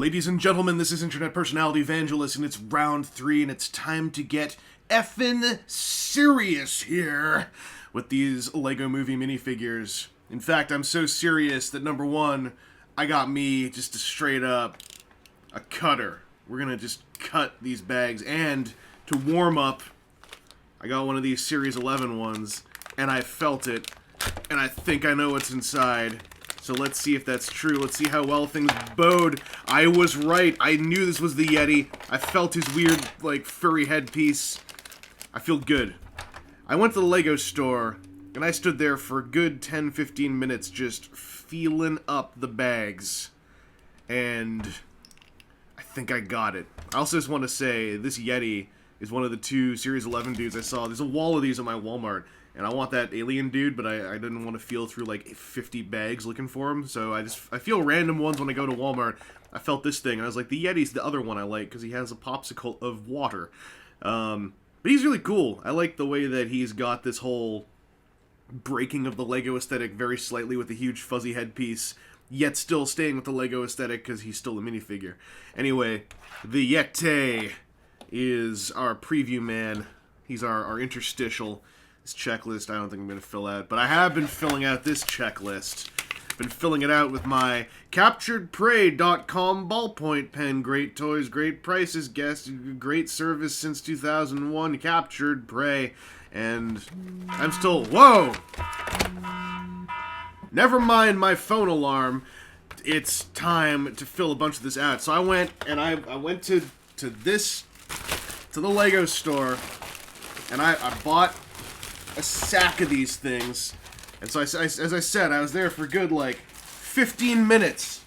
Ladies and gentlemen, this is internet personality Vangelus, and it's round 3, and it's time to get effin' serious here with these Lego Movie minifigures. In fact, I'm so serious that number 1, I got me just a straight up a cutter. We're gonna just cut these bags, and to warm up, I got one of these Series 11 ones, and I felt it, and I think I know what's inside. So let's see if that's true. Let's see how well things bode. I was right. I knew this was the Yeti. I felt his weird, like, furry headpiece. I feel good. I went to the Lego store, and I stood there for a good 10-15 minutes just feeling up the bags. And I think I got it. I also just want to say, this Yeti is one of the 2 Series 11 dudes I saw. There's a wall of these at my Walmart. And I want that alien dude, but I didn't want to feel through like 50 bags looking for him, so I feel random ones when I go to Walmart. I felt this thing, and I was like, the Yeti's the other one I like, because he has a popsicle of water. But he's really cool. I like the way that he's got this whole breaking of the Lego aesthetic very slightly with a huge fuzzy headpiece, yet still staying with the Lego aesthetic because he's still a minifigure. Anyway, the Yeti is our preview man. He's our interstitial. This checklist I don't think I'm going to fill out, but I have been filling out this checklist. Been filling it out with my CapturedPrey.com ballpoint pen. Great toys, great prices, guest, great service since 2001, Captured Prey. And I'm still... Whoa! Never mind my phone alarm. It's time to fill a bunch of this out. So I went, and I went to the Lego store, and I bought a sack of these things, and so as I said, I was there for good like 15 minutes,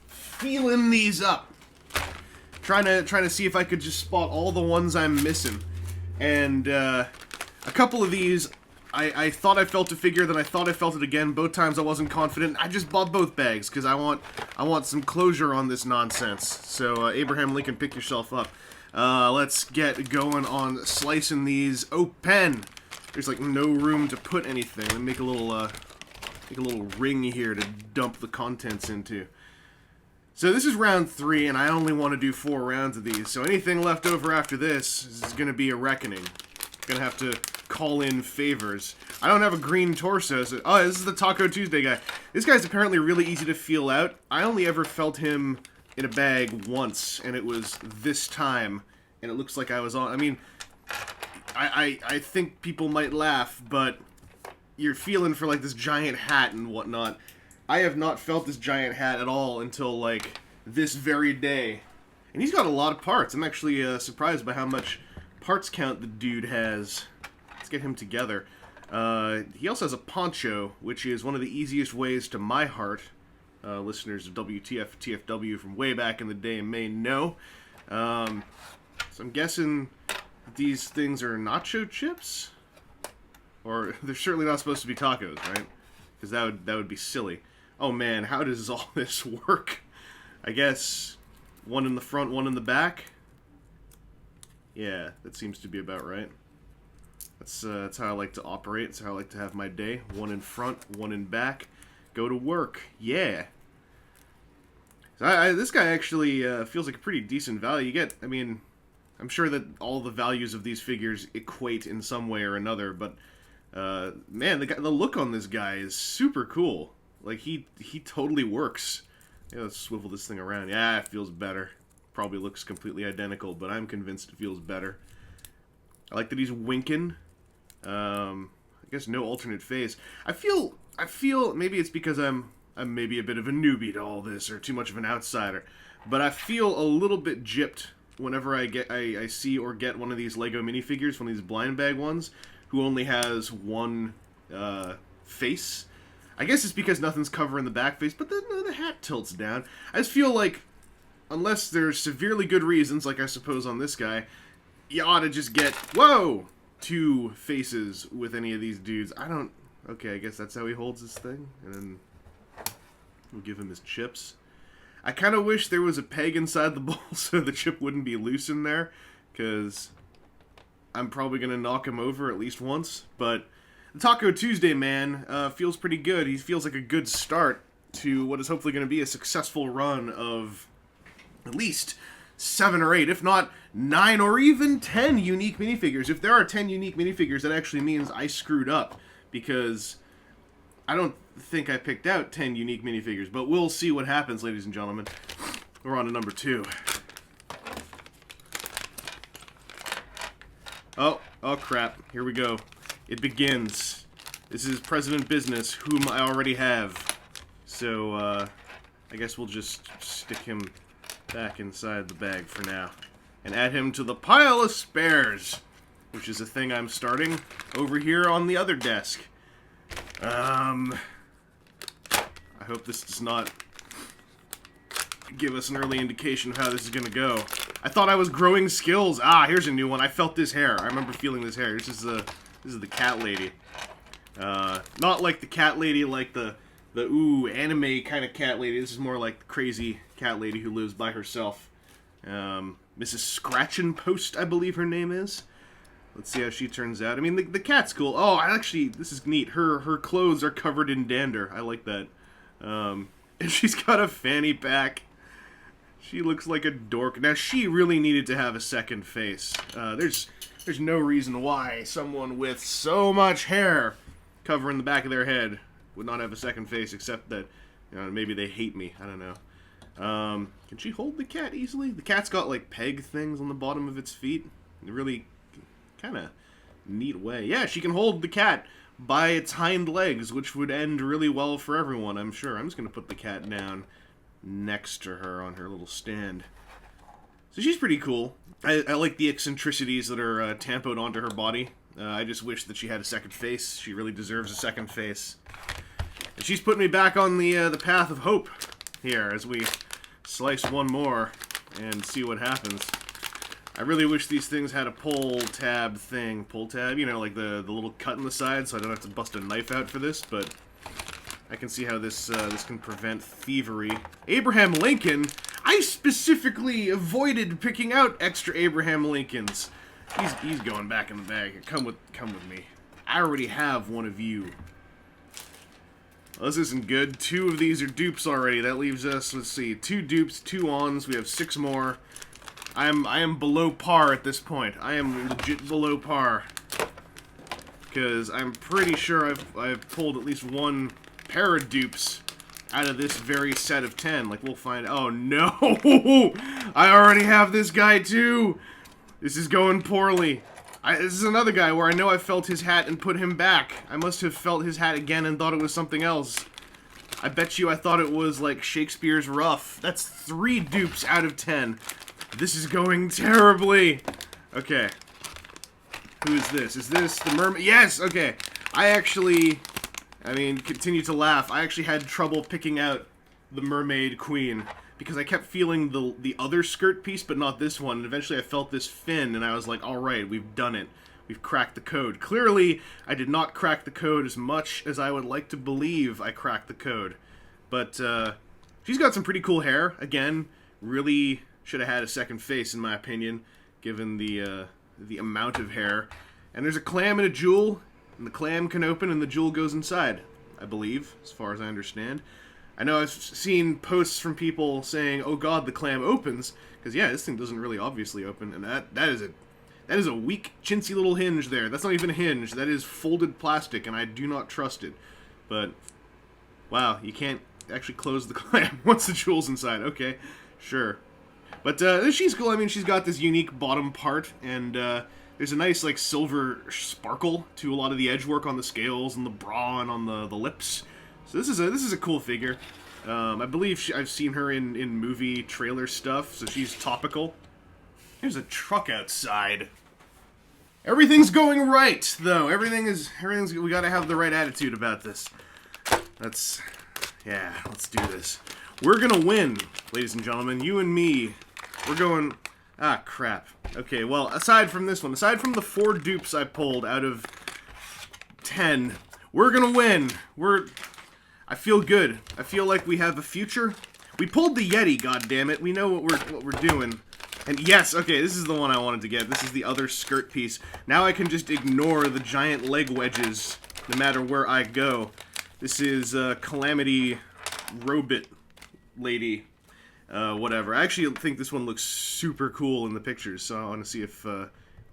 feeling these up, trying to see if I could just spot all the ones I'm missing. And a couple of these, I thought I felt a figure, then I thought I felt it again. Both times I wasn't confident. I just bought both bags because I want some closure on this nonsense. So Abraham Lincoln, pick yourself up. Let's get going on slicing these open. There's like no room to put anything. Let me make a little ring here to dump the contents into. So this is round 3, and I only want to do 4 rounds of these. So anything left over after this is going to be a reckoning. Gonna have to call in favors. I don't have a green torso. So, oh, this is the Taco Tuesday guy. This guy's apparently really easy to feel out. I only ever felt him in a bag once, and it was this time. And it looks like I was on. I mean, I think people might laugh, but you're feeling for like this giant hat and whatnot. I have not felt this giant hat at all until like this very day. And he's got a lot of parts. I'm actually surprised by how much parts count the dude has. Let's get him together. He also has a poncho, which is one of the easiest ways to my heart. Listeners of WTF TFW from way back in the day may know. So I'm guessing these things are nacho chips? Or they're certainly not supposed to be tacos, right? Because that would be silly. Oh man, how does all this work? I guess one in the front, one in the back? Yeah, that seems to be about right. That's how I like to operate. That's how I like to have my day. One in front, one in back. Go to work. Yeah. So this guy actually feels like a pretty decent value. You get, I mean, I'm sure that all the values of these figures equate in some way or another, but man, the look on this guy is super cool. Like he totally works. Yeah, let's swivel this thing around. Yeah, it feels better. Probably looks completely identical, but I'm convinced it feels better. I like that he's winking. I guess no alternate face. I feel maybe it's because I'm maybe a bit of a newbie to all this, or too much of an outsider, but I feel a little bit gypped whenever I see or get one of these Lego minifigures, one of these blind bag ones, who only has one face. I guess it's because nothing's covering the back face, but the hat tilts down. I just feel like, unless there's severely good reasons, like I suppose on this guy, you ought to just get, whoa, 2 faces with any of these dudes. Okay, I guess that's how he holds this thing, and then we'll give him his chips. I kind of wish there was a peg inside the bowl so the chip wouldn't be loose in there, because I'm probably going to knock him over at least once. But the Taco Tuesday man feels pretty good. He feels like a good start to what is hopefully going to be a successful run of at least 7 or 8, if not 9 or even 10 unique minifigures. If there are 10 unique minifigures, that actually means I screwed up, because I don't think I picked out 10 unique minifigures, but we'll see what happens, ladies and gentlemen. We're on to number 2. Oh crap. Here we go. It begins. This is President Business, whom I already have. So, I guess we'll just stick him back inside the bag for now. And add him to the pile of spares, which is a thing I'm starting over here on the other desk. I hope this does not give us an early indication of how this is gonna go. I thought I was growing skills. Ah, here's a new one. I felt this hair. I remember feeling this hair. This is the cat lady. Not like the cat lady, like the ooh anime kind of cat lady. This is more like the crazy cat lady who lives by herself. Mrs. Scratchin' Post, I believe her name is. Let's see how she turns out. I mean, the cat's cool. Oh, actually, this is neat. Her clothes are covered in dander. I like that. And she's got a fanny pack. She looks like a dork. Now, she really needed to have a second face. There's no reason why someone with so much hair covering the back of their head would not have a second face, except that, you know, maybe they hate me. I don't know. Can she hold the cat easily? The cat's got, like, peg things on the bottom of its feet. Really kind of neat way. Yeah, she can hold the cat by its hind legs, which would end really well for everyone, I'm sure. I'm just going to put the cat down next to her on her little stand. So she's pretty cool. I like the eccentricities that are tampoed onto her body. I just wish that she had a second face. She really deserves a second face. And she's putting me back on the path of hope here as we slice one more and see what happens. I really wish these things had a pull tab thing. Pull tab, you know, like the little cut in the side, so I don't have to bust a knife out for this, but I can see how this can prevent thievery. Abraham Lincoln? I specifically avoided picking out extra Abraham Lincolns. He's going back in the bag. Come with me. I already have one of you. Well, this isn't good. 2 of these are dupes already. That leaves us, let's see, 2 dupes, 2 ons. We have 6 more. I am below par at this point. I am legit below par. Because I'm pretty sure I've pulled at least 1 pair of dupes out of this very set of 10. Like, we'll find... Oh, no! I already have this guy, too! This is going poorly. This is another guy where I know I felt his hat and put him back. I must have felt his hat again and thought it was something else. I bet you I thought it was, like, Shakespeare's Ruff. That's 3 dupes out of 10. This is going terribly. Okay. Who is this? Is this the mermaid? Yes! Okay. Continue to laugh. I actually had trouble picking out the mermaid queen because I kept feeling the other skirt piece, but not this one. And eventually I felt this fin, and I was like, alright, we've done it. We've cracked the code. Clearly, I did not crack the code as much as I would like to believe I cracked the code. But, she's got some pretty cool hair. Again, really should have had a second face, in my opinion, given the amount of hair. And there's a clam and a jewel, and the clam can open and the jewel goes inside, I believe, as far as I understand. I know I've seen posts from people saying, oh god, the clam opens, because yeah, this thing doesn't really obviously open, and that is a weak, chintzy little hinge there. That's not even a hinge, that is folded plastic, and I do not trust it. But, wow, you can't actually close the clam once the jewel's inside. Okay, sure. But she's cool. I mean, she's got this unique bottom part, and there's a nice, like, silver sparkle to a lot of the edge work on the scales and the bra and on the lips. So this is a cool figure. I believe I've seen her in movie trailer stuff, so she's topical. There's a truck outside. Everything's going right, though. Everything's. We gotta have the right attitude about this. Yeah, let's do this. We're gonna win, ladies and gentlemen. You and me. We're going... Ah, crap. Okay, well, aside from this one, aside from the 4 dupes I pulled out of 10, we're gonna win. I feel good. I feel like we have a future. We pulled the Yeti, goddammit. We know what we're doing. And yes, okay, this is the one I wanted to get. This is the other skirt piece. Now I can just ignore the giant leg wedges no matter where I go. This is Calamity Robot Lady. whatever. I actually think this one looks super cool in the pictures, so I want to see if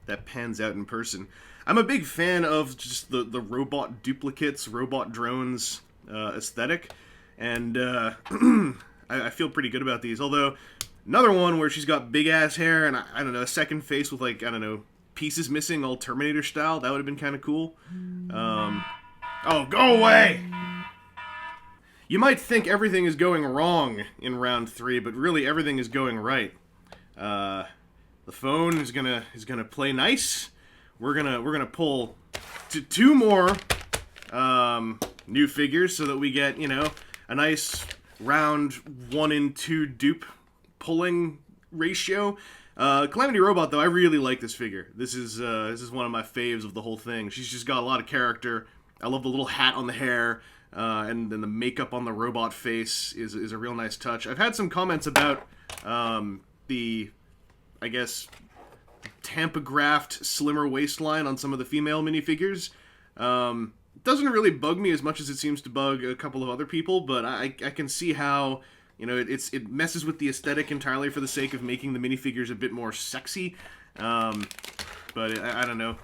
that pans out in person. I'm a big fan of just the robot duplicates, robot drones aesthetic, and I feel pretty good about these. Although, another one where she's got big-ass hair and, I don't know, a second face with, like, I don't know, pieces missing, all Terminator style, that would have been kind of cool. Oh, go away! You might think everything is going wrong in round 3, but really everything is going right. The phone is gonna play nice. We're gonna pull two more new figures so that we get, you know, a nice round 1 and 2 dupe pulling ratio. Calamity Robot, though, I really like this figure. This is one of my faves of the whole thing. She's just got a lot of character. I love the little hat on the hair, and then the makeup on the robot face is a real nice touch. I've had some comments about the, I guess, tampographed, slimmer waistline on some of the female minifigures. It doesn't really bug me as much as it seems to bug a couple of other people, but I can see how, you know, it messes with the aesthetic entirely for the sake of making the minifigures a bit more sexy. But I don't know.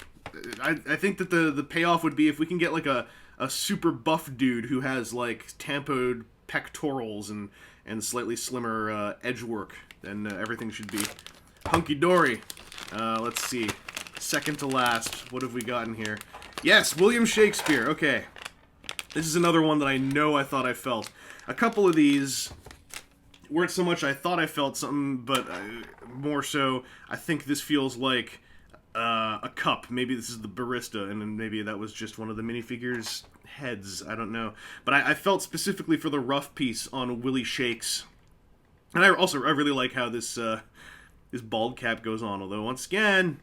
I think that the payoff would be if we can get like a super buff dude who has like tampoed pectorals and slightly slimmer edge work, then everything should be hunky-dory. Let's see. Second to last. What have we got in here? Yes, William Shakespeare. Okay. This is another one that I know I thought I felt. A couple of these weren't so much I thought I felt something, but more so I think this feels like a cup. Maybe this is the barista, and then maybe that was just one of the minifigures' heads. I don't know. But I felt specifically for the rough piece on Willie Shakes. And I really like how this bald cap goes on, although once again,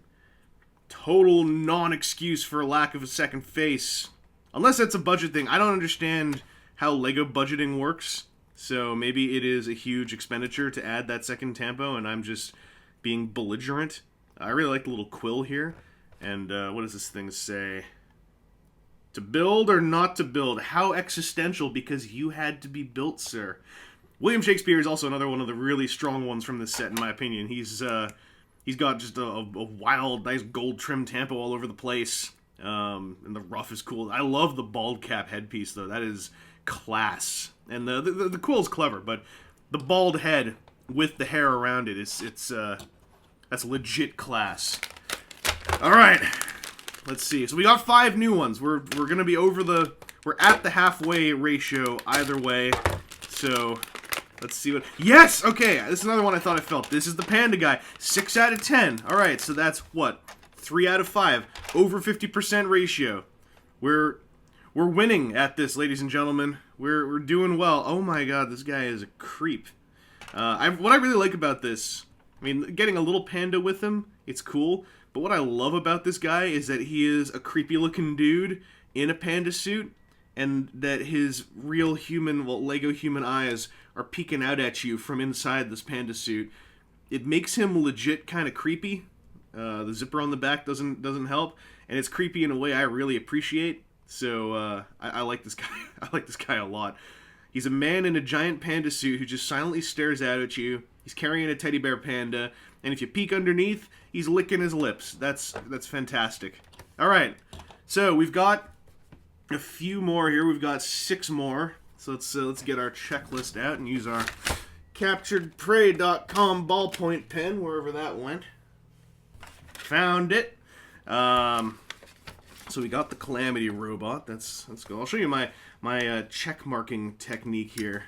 total non-excuse for a lack of a second face. Unless that's a budget thing. I don't understand how LEGO budgeting works, so maybe it is a huge expenditure to add that second tampo, and I'm just being belligerent. I really like the little quill here, and what does this thing say? To build or not to build? How existential, because you had to be built, sir. William Shakespeare is also another one of the really strong ones from this set, in my opinion. He's got just a wild, nice gold trim tampo all over the place, and the ruff is cool. I love the bald cap headpiece, though. That is class. And the quill's clever, but the bald head with the hair around it that's legit class. All right, let's see. So we got 5 new ones. We're gonna be we're at the halfway ratio either way. So let's see what... Yes! Okay, this is another one I thought I felt. This is the panda guy. 6 out of 10. All right, so that's what? 3 out of 5. Over 50% ratio. We're winning at this, ladies and gentlemen. We're doing well. Oh my god, this guy is a creep. What I really like about this, I mean, getting a little panda with him, it's cool. But what I love about this guy is that he is a creepy-looking dude in a panda suit, and that his real human, well, LEGO human eyes are peeking out at you from inside this panda suit. It makes him legit kind of creepy. The zipper on the back doesn't help, and it's creepy in a way I really appreciate. So I like this guy. I like this guy a lot. He's a man in a giant panda suit who just silently stares out at you. He's carrying a teddy bear panda, and if you peek underneath, he's licking his lips. That's fantastic. All right, so we've got a few more here. We've got 6 more. So let's get our checklist out and use our capturedprey.com ballpoint pen, wherever that went. Found it. So we got the Calamity Robot. That's cool. I'll show you my check marking technique here,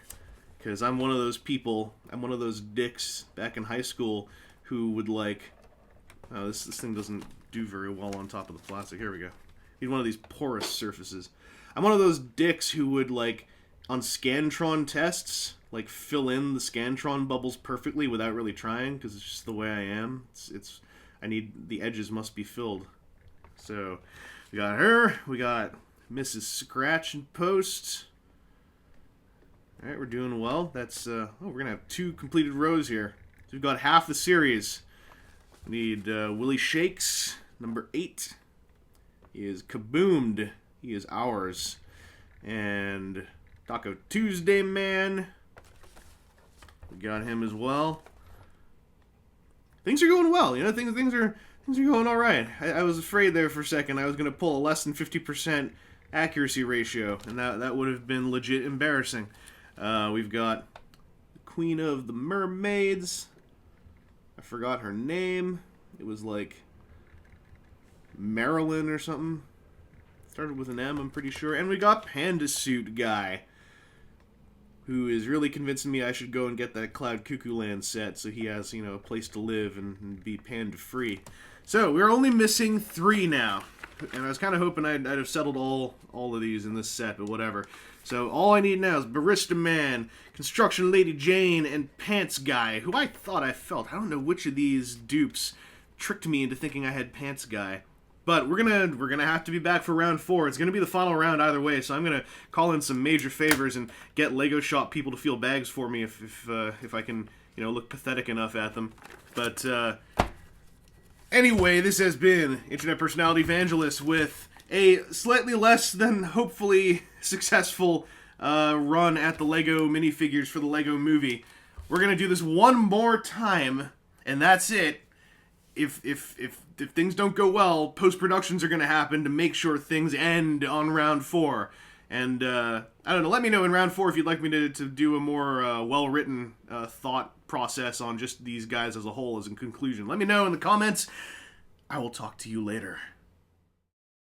because I'm one of those people. I'm one of those dicks back in high school who would like. Oh, this thing doesn't do very well on top of the plastic. Here we go. Need one of these porous surfaces. I'm one of those dicks who would like, on Scantron tests, like fill in the Scantron bubbles perfectly without really trying, because it's just the way I am. I need, the edges must be filled. So we got her. We got Mrs. Scratch and Post. All right, we're doing well. That's we're gonna have 2 completed rows here. So we've got half the series. We need Willie Shakes, number 8. He is kaboomed. He is ours. And Taco Tuesday Man, We got him as well. Things are going well. You know, things are going all right. I was afraid there for a second I was going to pull a less than 50% accuracy ratio, and that would have been legit embarrassing. We've got the Queen of the Mermaids. I forgot her name. It was like Marilyn or something. Started with an M, I'm pretty sure. And we got Panda Suit Guy, who is really convincing me I should go and get that Cloud Cuckoo Land set so he has, you know, a place to live and be panda free. So, we're only missing 3 now. And I was kind of hoping I'd have settled all of these in this set, but whatever. So, all I need now is Barista Man, Construction Lady Jane, and Pants Guy, who I thought I felt. I don't know which of these dupes tricked me into thinking I had Pants Guy. But we're gonna have to be back for round 4. It's gonna be the final round either way, so I'm gonna call in some major favors and get Lego Shop people to feel bags for me if I can, you know, look pathetic enough at them. But anyway, this has been Internet Personality Vangelus with a slightly less than hopefully successful run at the Lego minifigures for the Lego Movie. We're gonna do this one more time, and that's it. If things don't go well, post-productions are going to happen to make sure things end on round 4. And, I don't know, let me know in round 4 if you'd like me to do a more well-written thought process on just these guys as a whole as a conclusion. Let me know in the comments. I will talk to you later.